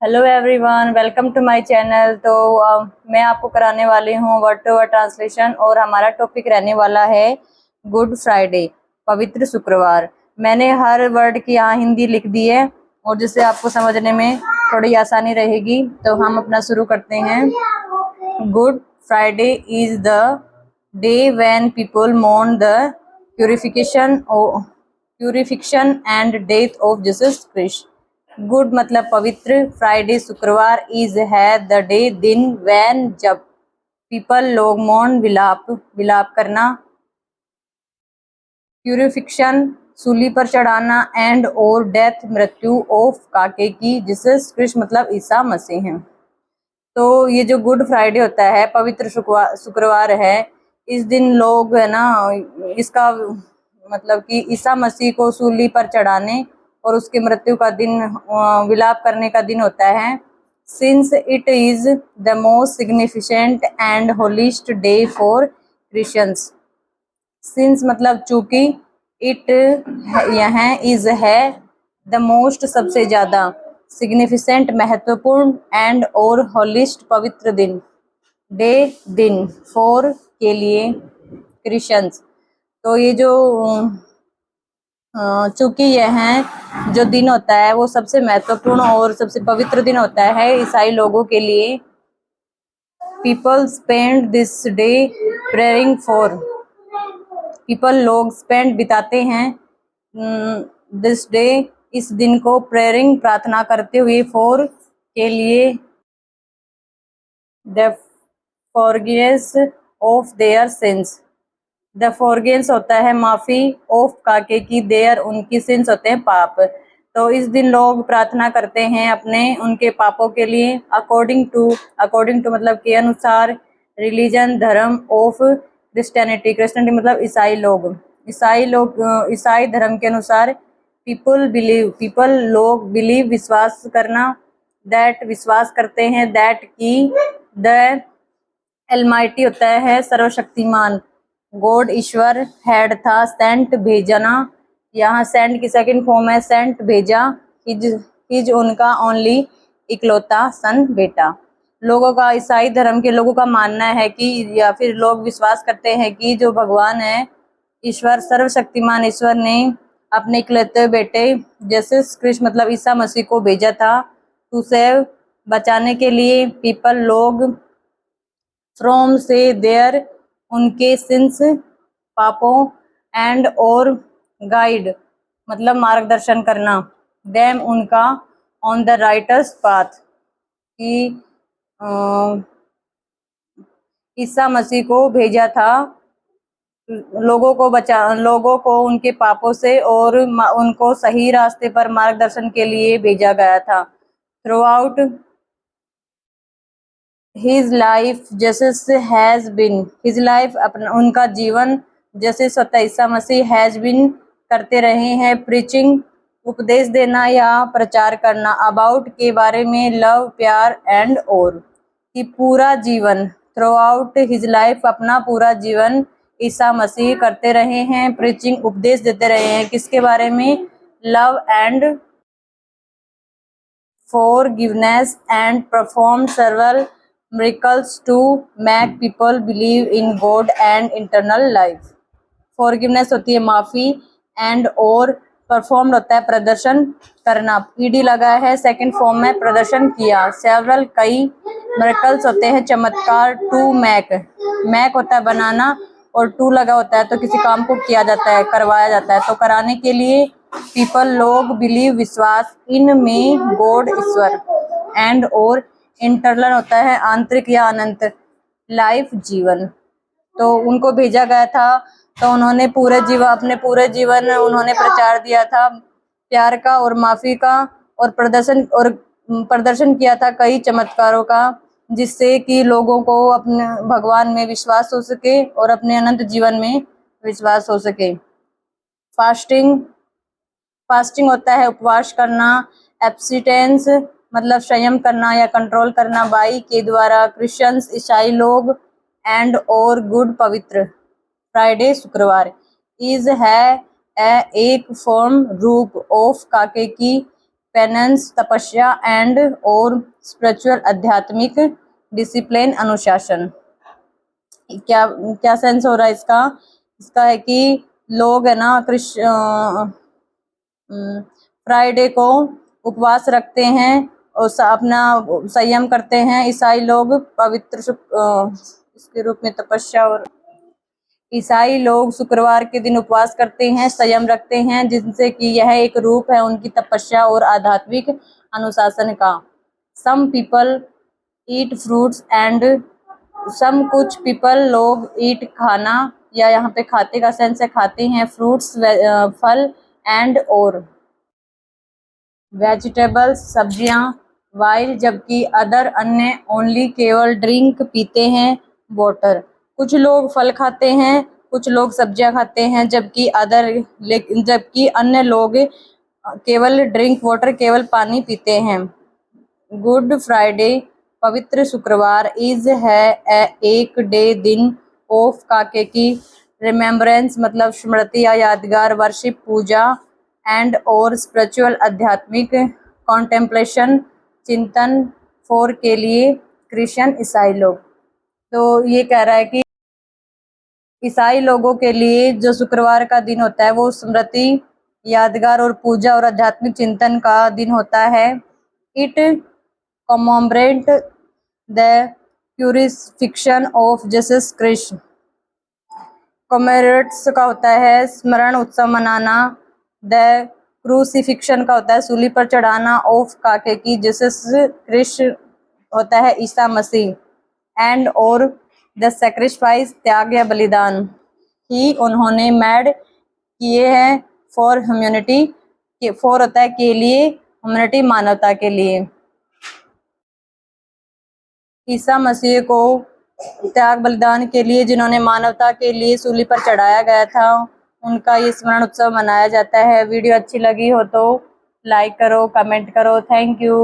Hello everyone, welcome to my channel. तो मैं आपको कराने वाली हूँ वर्ड टू वर्ड ट्रांसलेशन और हमारा टॉपिक रहने वाला है गुड फ्राइडे, पवित्र शुक्रवार। मैंने हर वर्ड की यहाँ हिंदी लिख दी है और जिससे आपको समझने में थोड़ी आसानी रहेगी। तो हम अपना शुरू करते हैं। Good Friday is the day when people मोर्न the purification and death of Jesus Christ. Good मतलब पवित्र, फ्राइडे शुक्रवार, इज है द डे दिन, वैन जब, पीपल लोग, मौन विलाप करना, प्यूरिफिकेशन सूली पर चढ़ाना, एंड और डेथ मृत्यु ऑफ काके की, जीसस क्रिस्ट मतलब ईसा मसीह हैं। तो ये जो गुड फ्राइडे होता है, पवित्र शुक्रवार है, इस दिन लोग है ना, इसका मतलब कि ईसा मसीह को सूली पर चढ़ाने और उसकी मृत्यु का दिन, विलाप करने का दिन होता है। Since it is the most significant and holiest day for Christians. Since मतलब चूंकि, इट यह इज है, द मोस्ट सबसे ज्यादा, सिग्निफिकेंट महत्वपूर्ण, एंड और होलिस्ट पवित्र दिन, डे दिन, फॉर के लिए, क्रिश्चियंस। तो ये जो चूंकि यह जो दिन होता है वो सबसे महत्वपूर्ण और सबसे पवित्र दिन होता है ईसाई लोगों के लिए। People spend this day praying for, people लोग, स्पेंड बिताते हैं, दिस डे इस दिन को, प्रेयरिंग प्रार्थना करते हुए, फॉर के लिए, the forgiveness of their since. The forgiveness होता है माफी, ऑफ काके की, देयर उनकी, सिंस होते हैं पाप। तो इस दिन लोग प्रार्थना करते हैं अपने उनके पापों के लिए। अकॉर्डिंग टू मतलब के अनुसार, रिलीजन धर्म, ऑफ क्रिश्चियनिटी, क्रिश्चियनिटी मतलब ईसाई धर्म के अनुसार, पीपल लोग, बिलीव विश्वास करना, दैट विश्वास करते हैं, दैट की, द एलमाइटी होता है सर्वशक्तिमान, गॉड ईश्वर, हेड था, सेंट भेजना, यहाँ सेंट की सेकंड फॉर्म है सेंट भेजा, हिज उनका, ओनली इकलौता सन बेटा। लोगों का, ईसाई धर्म के लोगों का मानना है कि, या फिर लोग विश्वास करते हैं कि जो भगवान है ईश्वर, सर्वशक्तिमान ईश्वर ने अपने इकलौते बेटे जीसस क्रिस्ट मतलब ईसा मसीह को भेजा था, टू सेव बचाने के लिए, पीपल लोग, फ्रॉम से, देयर उनके, सिंस पापों, एंड और, गाइड मतलब मार्गदर्शन करना, देम उनका, ऑन द राइटर्स पाथ कि ईसा मसीह को भेजा था लोगों को उनके पापों से और उनको सही रास्ते पर मार्गदर्शन के लिए भेजा गया था। Throughout his life Jesus has been, his life अपना उनका जीवन, जैसे स्वतः ईसा मसीह हैज बीन करते रहे हैं, प्रीचिंग उपदेश देना या प्रचार करना, अबाउट के बारे में, लव प्यार, एंड और कि पूरा जीवन, थ्रू आउट हिज लाइफ अपना पूरा जीवन ईसा मसीह करते रहे हैं, प्रीचिंग उपदेश देते रहे हैं, किसके बारे में, love and forgiveness, and performed several miracles to make people believe in God and eternal life। forgiveness होती है माफी, and और परफॉर्म होता है प्रदर्शन करना, ईडी लगा है सेकंड फॉर्म में, प्रदर्शन किया, सेवरल कई, मिरेकल्स होते हैं चमत्कार, टू मैक होता है बनाना, और टू लगा होता है तो किसी काम को किया जाता है, करवाया जाता है, तो कराने के लिए, पीपल लोग, बिलीव विश्वास, इन में, गॉड ईश्वर, एंड और इंटरनल होता है आंतरिक या अनंत, लाइफ जीवन। तो उनको भेजा गया था, तो उन्होंने अपने पूरे जीवन उन्होंने प्रचार दिया था प्यार का और माफी का, और प्रदर्शन किया था कई चमत्कारों का, जिससे कि लोगों को अपने भगवान में विश्वास हो सके और अपने अनंत जीवन में विश्वास हो सके। फास्टिंग होता है उपवास करना, एब्स्टिनेंस मतलब संयम करना या कंट्रोल करना, बाई के द्वारा, क्रिश्चियंस ईसाई लोग, एंड और गुड पवित्र फ्राइडे शुक्रवार, इज है एक फॉर्म रूप, ऑफ काके की, पेनेंस तपस्या एंड और स्पिरिचुअल आध्यात्मिक डिसिप्लिन अनुशासन। क्या क्या सेंस हो रहा है इसका? इसका है कि लोग है ना फ्राइडे को उपवास रखते हैं और अपना संयम करते हैं। ईसाई लोग इसके रूप में तपस्या और ईसाई लोग शुक्रवार के दिन उपवास करते हैं, संयम रखते हैं, जिनसे कि यह एक रूप है उनकी तपस्या और आध्यात्मिक अनुशासन का। Some people eat fruits and कुछ पीपल लोग ईट खाना, या यहाँ पे खाते का सेंस है खाते हैं, फ्रूट्स फल एंड और वेजिटेबल्स सब्जियां, वाइल जबकि अदर अन्य ओनली केवल ड्रिंक पीते हैं वाटर। कुछ लोग फल खाते हैं, कुछ लोग सब्जियां खाते हैं, जबकि अन्य लोग केवल ड्रिंक वाटर केवल पानी पीते हैं। गुड फ्राइडे पवित्र शुक्रवार इज है एक डे दिन ऑफ काके की रिमेम्बरेंस मतलब स्मृति या यादगार, वर्शिप पूजा एंड और स्पिरिचुअल आध्यात्मिक कॉन्टेम्पलेशन चिंतन फॉर के लिए क्रिश्चियन ईसाई लोग। तो ये कह रहा है कि ईसाई लोगों के लिए जो शुक्रवार का दिन होता है वो स्मृति, यादगार और पूजा और आध्यात्मिक चिंतन का दिन होता है। It commemorate the crucifixion of Jesus Christ. Commemorates का होता है स्मरण उत्सव मनाना, द क्रूसिफिक्शन का होता है सूली पर चढ़ाना, ऑफ काके की जीसस क्राइस्ट होता है ईसा मसीह, एंड और द सैक्रिफाइस त्याग या बलिदान ही उन्होंने मेड किए हैं फॉर ह्यूमैनिटी, फॉर होता है के लिए, ह्यूमैनिटी मानवता के लिए। ईसा मसीह को त्याग बलिदान के लिए जिन्होंने मानवता के लिए सूली पर चढ़ाया गया था, उनका ये स्मरण उत्सव मनाया जाता है। वीडियो अच्छी लगी हो तो लाइक करो, कमेंट करो। Thank you.